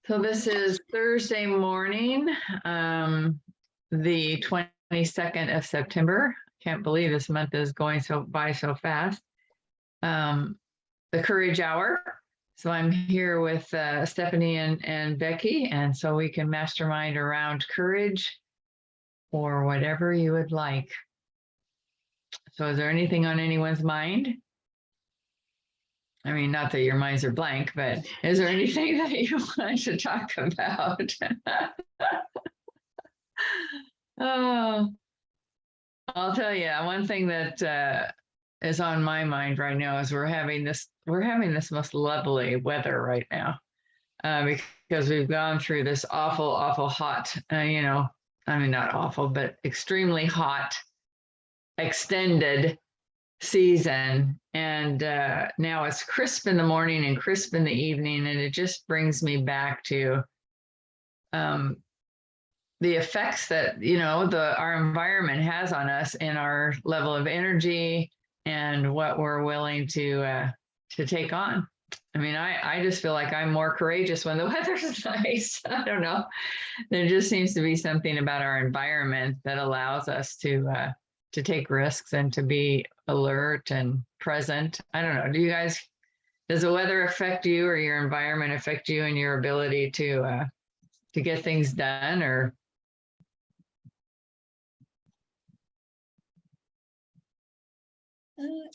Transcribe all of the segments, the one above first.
So this is Thursday morning, the 22nd of September. Can't believe this month is going by so fast. The Courage Hour. So I'm here with Stephanie and Becky, and so we can mastermind around courage or whatever you would like. So is there anything on anyone's mind? I mean, not that your minds are blank, but is there anything that you want to talk about? Oh, I'll tell you, one thing that is on my mind right now is we're having this most lovely weather right now, because we've gone through this awful hot, I mean, not awful, but extremely hot, extended season, and now it's crisp in the morning and crisp in the evening, and it just brings me back to the effects that our environment has on us and our level of energy and what we're willing to take on. I mean, I just feel like I'm more courageous when the weather's nice. I don't know. There just seems to be something about our environment that allows us to take risks and to be alert and present. I don't know. Does the weather affect you, or your environment affect you and your ability to get things done? Or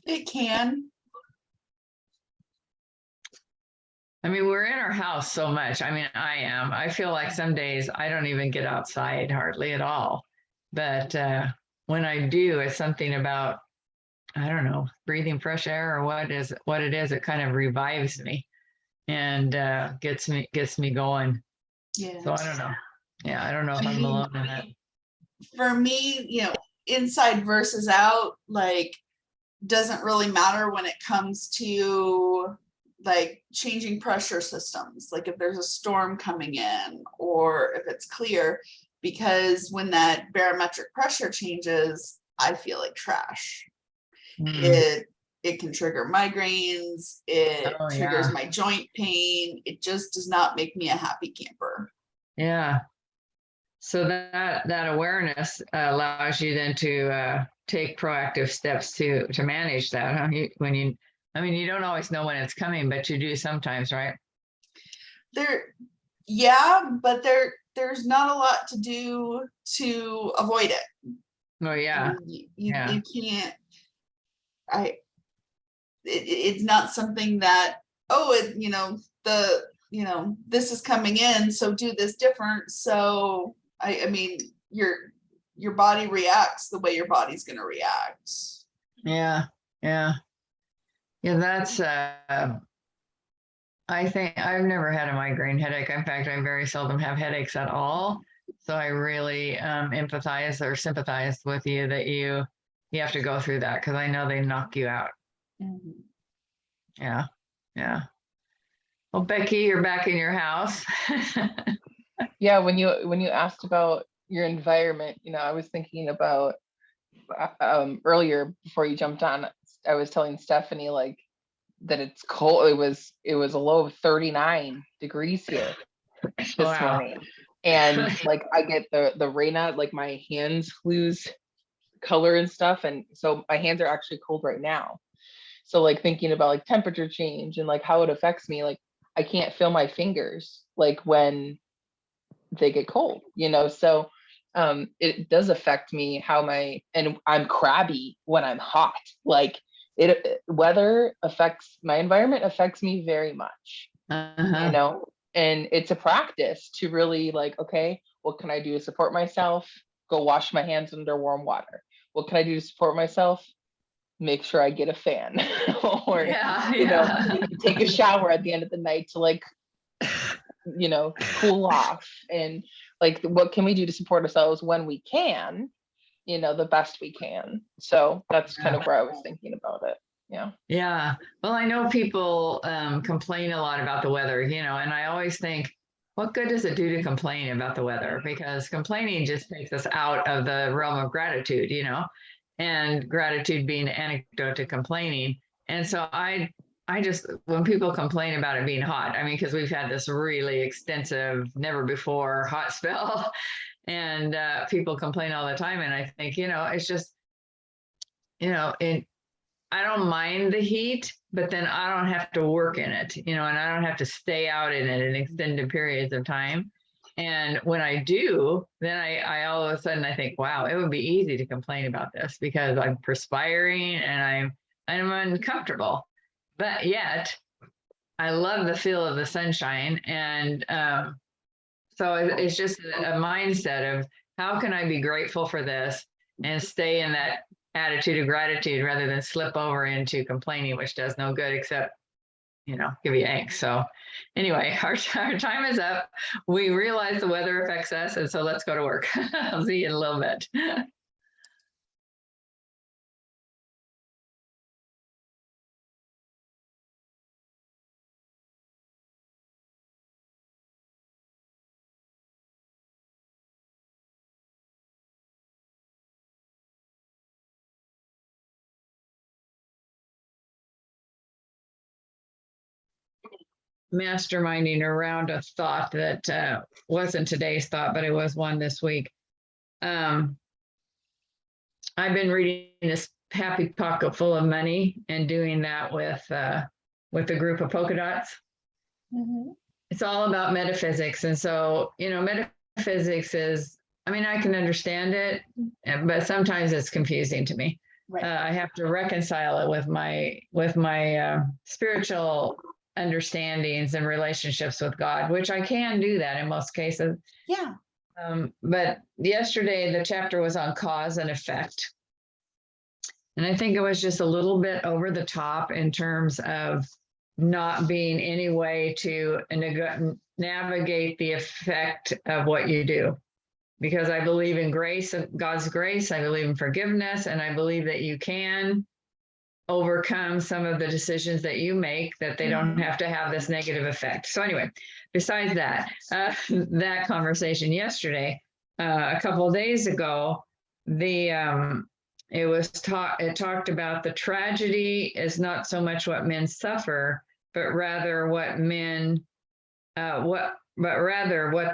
it can. I mean, we're in our house so much. I mean, I feel like some days I don't even get outside hardly at all. But when I do, it's something about, I don't know, breathing fresh air or what it is. It kind of revives me and gets me going. Yeah. So I don't know. Yeah, I don't know if I'm alone in that. For me, inside versus out, like, doesn't really matter when it comes to like changing pressure systems, like if there's a storm coming in or if it's clear, because when that barometric pressure changes, I feel like trash. It can trigger migraines, it triggers my joint pain. It just does not make me a happy camper. Yeah. So that awareness allows you then to take proactive steps to manage that. Huh? You don't always know when it's coming, but you do sometimes, right? But there's not a lot to do to avoid it. Oh yeah. You can't. It's not something that, this is coming in, so do this different. So I mean, your body reacts the way your body's going to react. Yeah. That's I think I've never had a migraine headache. In fact, I very seldom have headaches at all. So I really empathize or sympathize with you that you have to go through that, because I know they knock you out. Mm-hmm. Yeah. Well, Becky, you're back in your house. Yeah, when you asked about your environment, I was thinking about earlier before you jumped on. I was telling Stephanie like that it's cold. It was a low of 39 degrees here this morning, and like I get the rain out, like my hands lose color and stuff, and so my hands are actually cold right now. So like thinking about like temperature change and like how it affects me, like I can't feel my fingers like when they get cold, so it does affect me and I'm crabby when I'm hot. Like weather affects my environment, affects me very much. And it's a practice to really like, okay, what can I do to support myself? Go wash my hands under warm water. What can I do to support myself? Make sure I get a fan or take a shower at the end of the night to like cool off. And like what can we do to support ourselves when we can, the best we can. So that's kind of where I was thinking about it. Yeah. Well, I know people complain a lot about the weather, and I always think, what good does it do to complain about the weather? Because complaining just takes us out of the realm of gratitude, and gratitude being an antidote to complaining. And so I I just, when people complain about it being hot, I mean, because we've had this really extensive, never before hot spell, and people complain all the time. And I think, it's just, I don't mind the heat, but then I don't have to work in it, and I don't have to stay out in it in extended periods of time. And when I do, then I all of a sudden I think, wow, it would be easy to complain about this because I'm perspiring and I'm uncomfortable. But yet I love the feel of the sunshine. And so it's just a mindset of how can I be grateful for this and stay in that attitude of gratitude rather than slip over into complaining, which does no good except, give you angst. So anyway, our time is up. We realize the weather affects us. And so let's go to work. I'll see you in a little bit. Masterminding around a thought that wasn't today's thought, but it was one this week. I've been reading this Happy Pocket Full of Money and doing that with a group of polka dots. Mm-hmm. It's all about metaphysics. And so, metaphysics is, I mean, I can understand it, but sometimes it's confusing to me. Right. I have to reconcile it with my spiritual understandings and relationships with God, which I can do that in most cases. Yeah. But yesterday the chapter was on cause and effect. And I think it was just a little bit over the top in terms of not being any way to navigate the effect of what you do. Because I believe in grace, God's grace, I believe in forgiveness, and I believe that you can overcome some of the decisions that you make, that they don't have to have this negative effect. So anyway, besides that, that conversation yesterday, a couple of days ago, it talked about the tragedy is not so much what men suffer, but rather what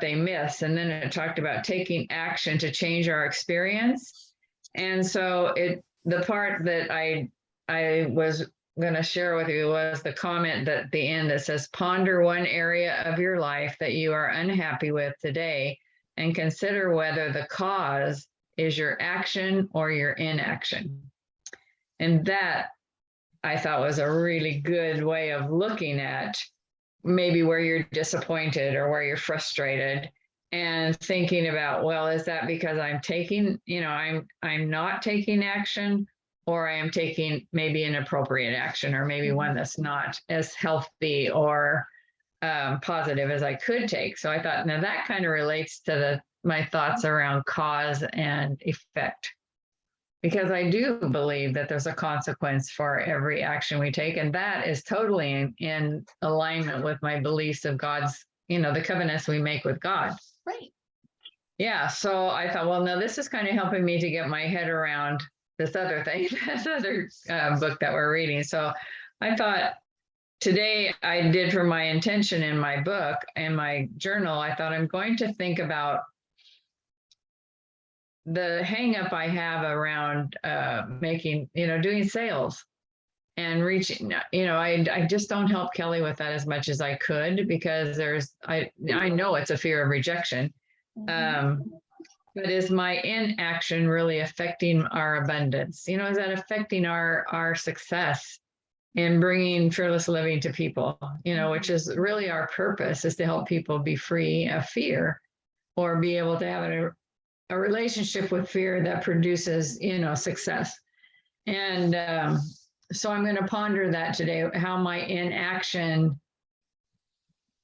they miss. And then it talked about taking action to change our experience. And so the part that I was going to share with you was the comment at the end that says, ponder one area of your life that you are unhappy with today and consider whether the cause is your action or your inaction. And that I thought was a really good way of looking at maybe where you're disappointed or where you're frustrated and thinking about, well, is that because I'm taking, I'm not taking action, or I am taking maybe inappropriate action, or maybe one that's not as healthy or positive as I could take. So I thought, now that kind of relates to my thoughts around cause and effect, because I do believe that there's a consequence for every action we take. And that is totally in alignment with my beliefs of God's, the covenants we make with God. Right. Yeah. So I thought, well, now this is kind of helping me to get my head around this other thing, this other book that we're reading. So I thought today I did for my intention in my book and my journal, I thought I'm going to think about the hang up I have around making, doing sales and reaching, I just don't help Kelly with that as much as I could, because I know it's a fear of rejection. But is my inaction really affecting our abundance? Is that affecting our success in bringing fearless living to people, which is really our purpose, is to help people be free of fear or be able to have a relationship with fear that produces, success. And so I'm going to ponder that today, how my inaction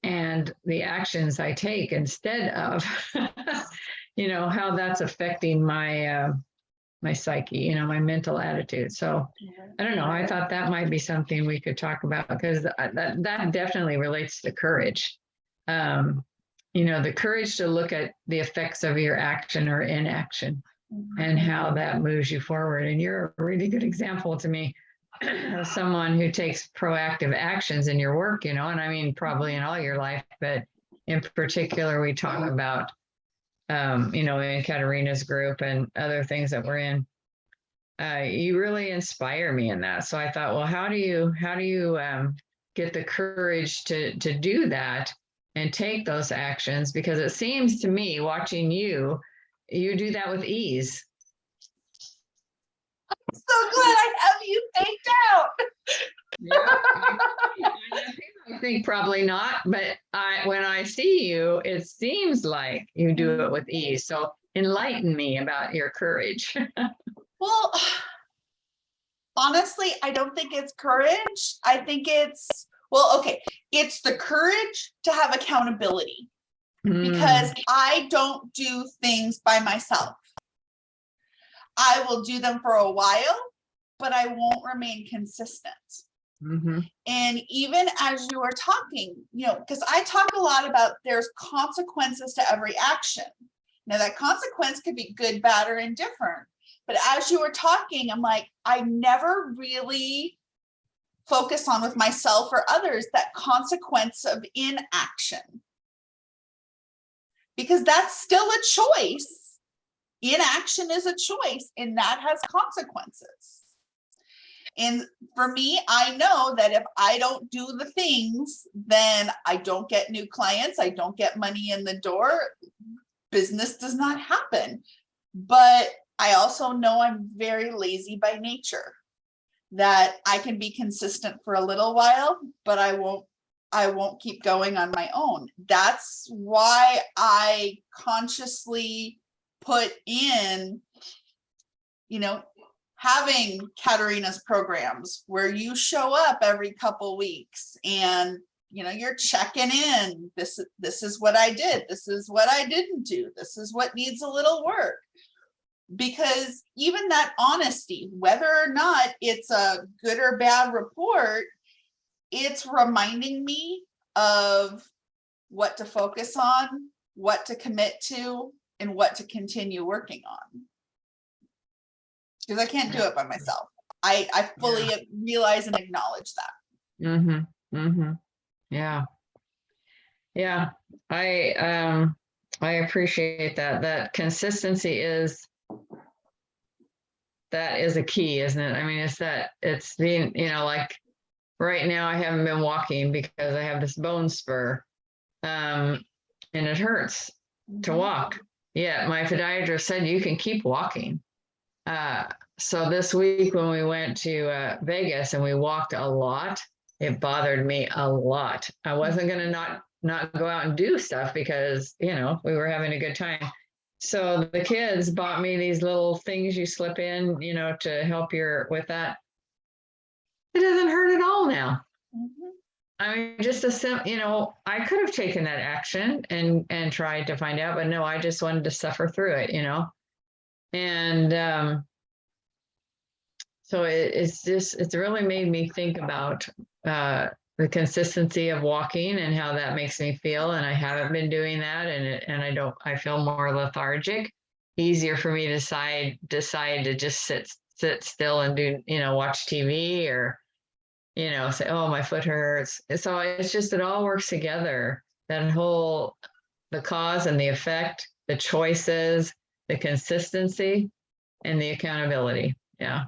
and the actions I take instead of, how that's affecting my my psyche, my mental attitude. So I don't know. I thought that might be something we could talk about, because that definitely relates to courage. The courage to look at the effects of your action or inaction and how that moves you forward. And you're a really good example to me someone who takes proactive actions in your work, and I mean, probably in all your life, but in particular, we talk about, in Katerina's group and other things that we're in. You really inspire me in that. So I thought, well, how do you get the courage to do that and take those actions? Because it seems to me, watching you do that with ease. So glad I have you faked out. Yeah, I think probably not, but when I see you, it seems like you do it with ease. So enlighten me about your courage. Well, honestly, I don't think it's courage. I think it's, well, okay, it's the courage to have accountability because I don't do things by myself. I will do them for a while, but I won't remain consistent. And even as you are talking, because I talk a lot about there's consequences to every action. Now that consequence could be good, bad, or indifferent. But as you were talking, I'm like, I never really focus on with myself or others that consequence of inaction. Because that's still a choice. Inaction is a choice, and that has consequences. And for me, I know that if I don't do the things, then I don't get new clients, I don't get money in the door, business does not happen. But I also know I'm very lazy by nature, that I can be consistent for a little while, but I won't keep going on my own. That's why I consciously put in, having Katerina's programs where you show up every couple weeks and you're checking in. This is what I did. This is what I didn't do. This is what needs a little work. Because even that honesty, whether or not it's a good or bad report, it's reminding me of what to focus on, what to commit to, and what to continue working on. Because I can't do it by myself. I fully realize and acknowledge that. Yeah. Yeah. I appreciate that. That consistency is a key, isn't it? I mean, it's being, like right now I haven't been walking because I have this bone spur. And it hurts to walk. Yeah, my podiatrist said you can keep walking. So this week when we went to Vegas and we walked a lot, it bothered me a lot. I wasn't going to not go out and do stuff because, we were having a good time. So the kids bought me these little things you slip in, to help with that. It doesn't hurt at all now. I mean, just I could have taken that action and tried to find out, but no, I just wanted to suffer through it, and so it's really made me think about the consistency of walking and how that makes me feel. And I haven't been doing that, and I feel more lethargic. Easier for me to decide to just sit still and do, watch TV or, say, oh, my foot hurts. So it's just, it all works together. The cause and the effect, the choices, the consistency, and the accountability. Yeah.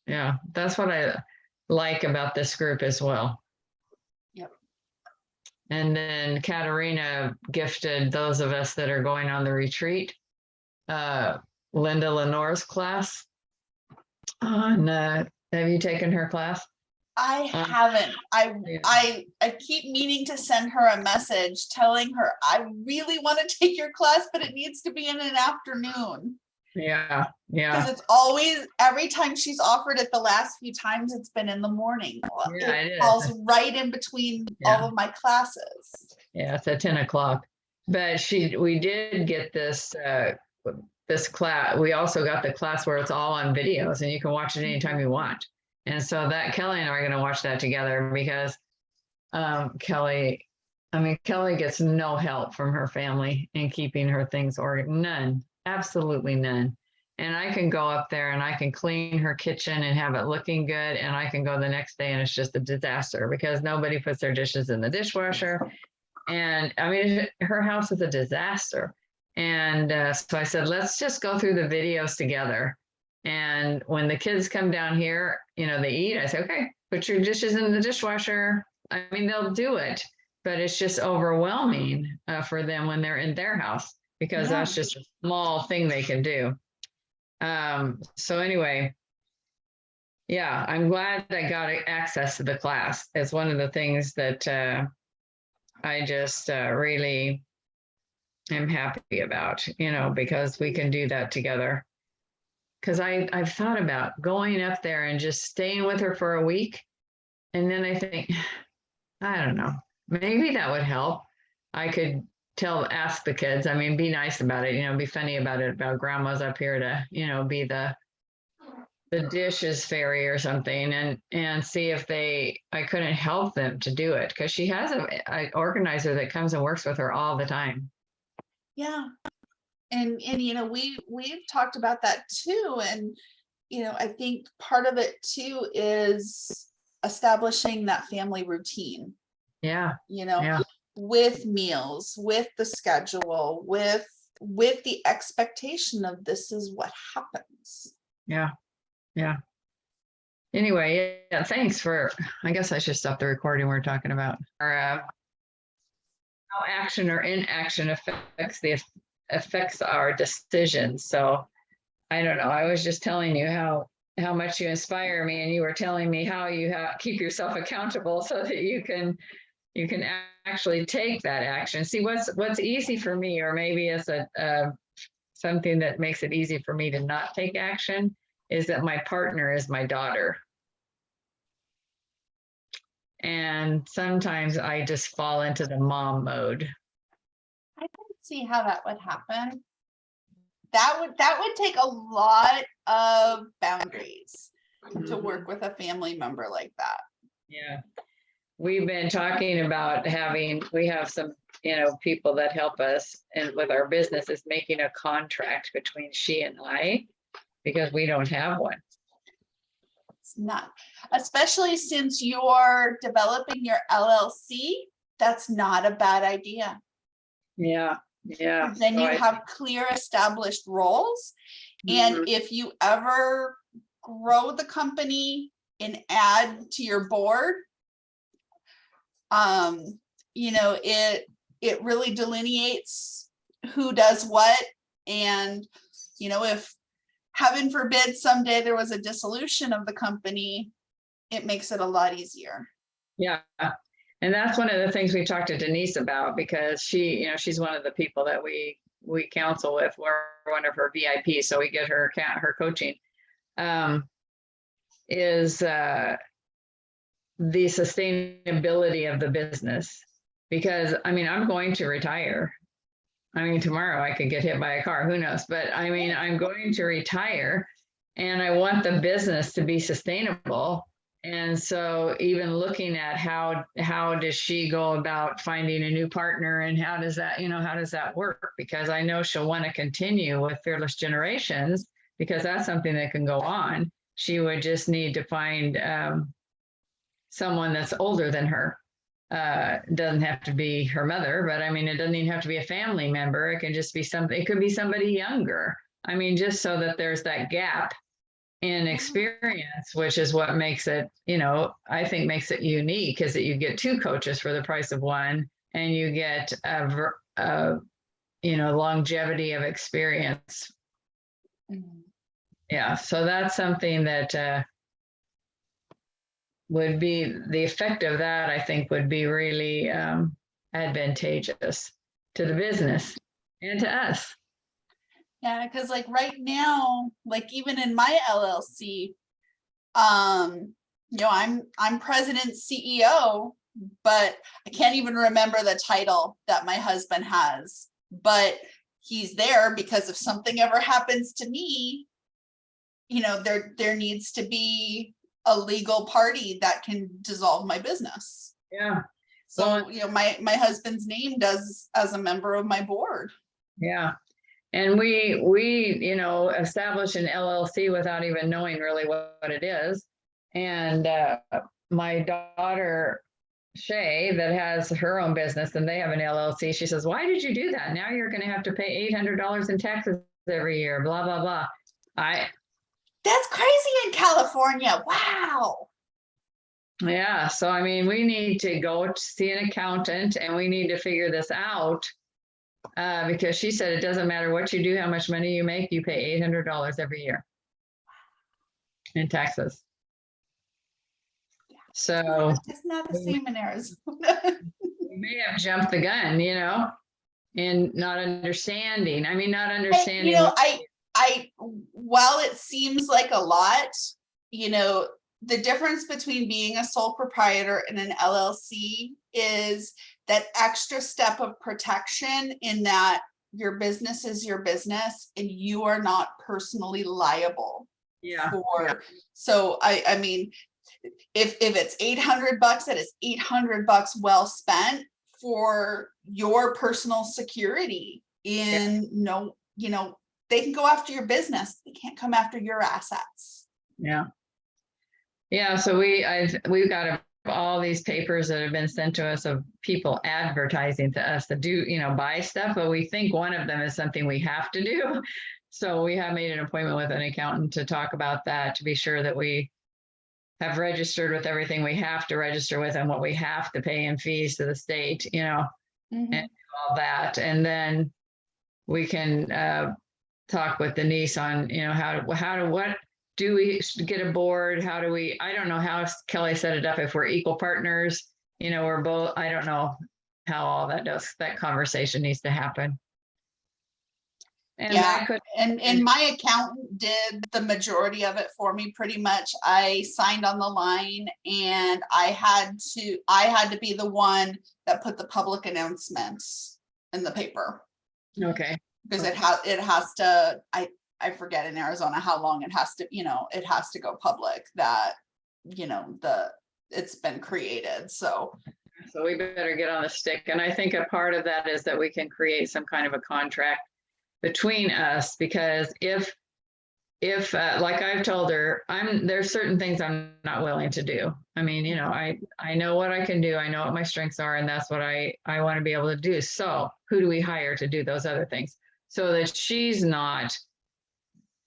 Yeah. That's what I like about this group as well. Yep. And then Katerina gifted those of us that are going on the retreat, Linda Lenore's class. Have you taken her class? I haven't. I keep meaning to send her a message telling her I really want to take your class, but it needs to be in an afternoon. Yeah. Because it's always, every time she's offered it the last few times, it's been in the morning. Yeah, it falls right in between all of my classes. Yeah, it's at 10 o'clock. But we did get this class. We also got the class where it's all on videos and you can watch it anytime you want. And so that Kelly and I are going to watch that together because Kelly gets no help from her family in keeping her things organized. None, absolutely none. And I can go up there and I can clean her kitchen and have it looking good. And I can go the next day and it's just a disaster because nobody puts their dishes in the dishwasher. And I mean, her house is a disaster. And so I said, let's just go through the videos together. And when the kids come down here, you know, they eat. I say, okay, put your dishes in the dishwasher. I mean, they'll do it, but it's just overwhelming for them when they're in their house because Yeah. that's just a small thing they can do. So anyway, yeah, I'm glad I got access to the class. It's one of the things that I just really am happy about, you know, because we can do that together. Because I've thought about going up there and just staying with her for a week. And then I think, I don't know, maybe that would help. I could ask the kids, I mean, be nice about it, you know, be funny about it, about grandma's up here to, you know, be the dishes fairy or something and see if I couldn't help them to do it. Because she has an organizer that comes and works with her all the time. Yeah. And you know, we've talked about that too. And, you know, I think part of it too is establishing that family routine, Yeah. you know, Yeah. with meals, with the schedule, with the expectation of this is what happens. Yeah. Yeah. Anyway, yeah, thanks for, I guess I should stop the recording we're talking about. Our how action or inaction affects our decisions. So I don't know. I was just telling you how much you inspire me, and you were telling me how you keep yourself accountable so that you can actually take that action. See what's easy for me, or maybe it's something that makes it easy for me to not take action, is that my partner is my daughter. And sometimes I just fall into the mom mode. I can see how that would happen. That would take a lot of boundaries to work with a family member like that. Yeah. We've been talking about we have some, you know, people that help us and with our business is making a contract between she and I, because we don't have one. It's not, especially since you're developing your LLC, that's not a bad idea. Yeah. Yeah. Then So you I- have clear established roles. And Mhm. if you ever grow the company and add to your board, you know, it really delineates who does what. And, you know, if heaven forbid someday there was a dissolution of the company, it makes it a lot easier. Yeah. And that's one of the things we talked to Denise about, because she, you know, she's one of the people that we counsel with. We're one of her VIPs, so we get her coaching. Is the sustainability of the business, because I mean, I'm going to retire. I mean, tomorrow I could get hit by a car, who knows? But I mean, I'm going to retire and I want the business to be sustainable. And so even looking at how does she go about finding a new partner, and how does that work? Because I know she'll want to continue with Fearless Generations, because that's something that can go on. She would just need to find someone that's older than her. Doesn't have to be her mother, but I mean, it doesn't even have to be a family member. It can just be it could be somebody younger. I mean, just so that there's that gap in experience, which is what makes it, you know, I think makes it unique, is that you get two coaches for the price of one, and you get you know, longevity of experience. Yeah. So that's something that would be the effect of that, I think, would be really advantageous to the business and to us. Yeah, because like right now, like even in my LLC, you know, I'm president CEO, but I can't even remember the title that my husband has, but he's there because if something ever happens to me, you know, there needs to be a legal party that can dissolve my business. Yeah. So, you know, my husband's name does as a member of my board. Yeah. And we, establish an LLC without even knowing really what it is. And my daughter, Shay, that has her own business and they have an LLC, she says, why did you do that? Now you're going to have to pay $800 in taxes every year, blah, blah, blah. That's crazy in California. Wow. Yeah. So, I mean, we need to go to see an accountant and we need to figure this out. Because she said it doesn't matter what you do, how much money you make, you pay $800 every year in taxes. So It's not the same in Arizona. we may have jumped the gun, in not understanding. I mean, not understanding. I while it seems like a lot, the difference between being a sole proprietor and an LLC is that extra step of protection in that your business is your business and you are not personally liable Yeah. for. So I mean, if it's $800, that is $800 well spent for your personal security. They can go after your business. They can't come after your assets. Yeah. Yeah. So we've got all these papers that have been sent to us of people advertising to us to do, buy stuff, but we think one of them is something we have to do. So we have made an appointment with an accountant to talk about that, to be sure that we have registered with everything we have to register with and what we have to pay in fees to the state, and all that. And then we can talk with Denise on, what do we get a board? How do we, I don't know how Kelly set it up. If we're equal partners, we're both, I don't know how all that conversation needs to happen. And and my accountant did the majority of it for me pretty much. I signed on the line and I had to be the one that put the public announcements in the paper. Okay. Because it has to, I forget in Arizona how long it has to, it has to go public that, it's been created. So we better get on the stick. And I think a part of that is that we can create some kind of a contract between us, because if like I've told her, there's certain things I'm not willing to do. I mean, I know what I can do. I know what my strengths are, and that's what I want to be able to do. So who do we hire to do those other things so that she's not,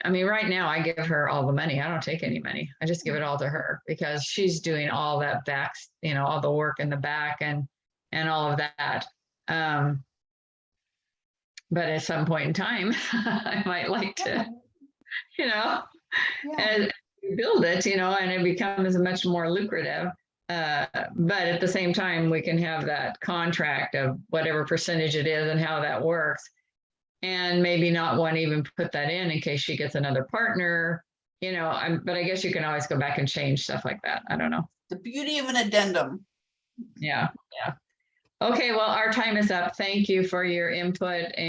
I mean, right now I give her all the money. I don't take any money. I just give it all to her because she's doing all that back, all the work in the back and all of that. But at some point in time, I might like to, and build it, and it becomes much more lucrative. But at the same time, we can have that contract of whatever percentage it is and how that works. And maybe not want to even put that in case she gets another partner, but I guess you can always go back and change stuff like that. I don't know. The beauty of an addendum. Yeah. Okay, well, our time is up. Thank you for your input.